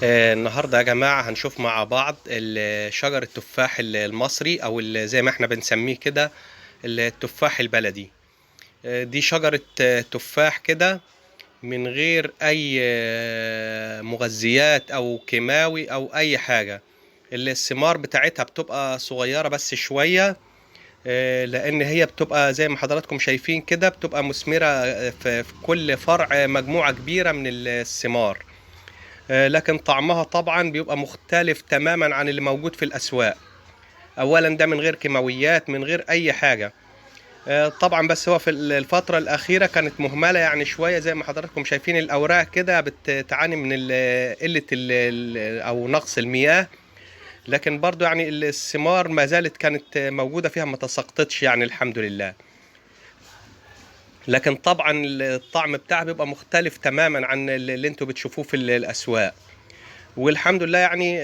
النهارده يا جماعة هنشوف مع بعض شجر التفاح المصري أو زي ما احنا بنسميه كده التفاح البلدي. دي شجرة تفاح كده من غير أي مغذيات أو كيماوي أو أي حاجة. الثمار بتاعتها بتبقى صغيرة بس شوية، لأن هي بتبقى زي ما حضراتكم شايفين كده بتبقى مثمرة في كل فرع مجموعة كبيرة من الثمار. لكن طعمها طبعا بيبقى مختلف تماما عن اللي موجود في الأسواق. أولا ده من غير كيماويات من غير أي حاجة. طبعا بس هو في الفترة الأخيرة كانت مهملة يعني شوية، زي ما حضراتكم شايفين الأوراق كده بتعاني من قلة أو نقص المياه. لكن برضو يعني الثمار ما زالت كانت موجودة فيها، ما تساقطتش يعني الحمد لله. لكن طبعا الطعم بتاعها بيبقى مختلف تماما عن اللي انتوا بتشوفوه في الأسواق. والحمد لله يعني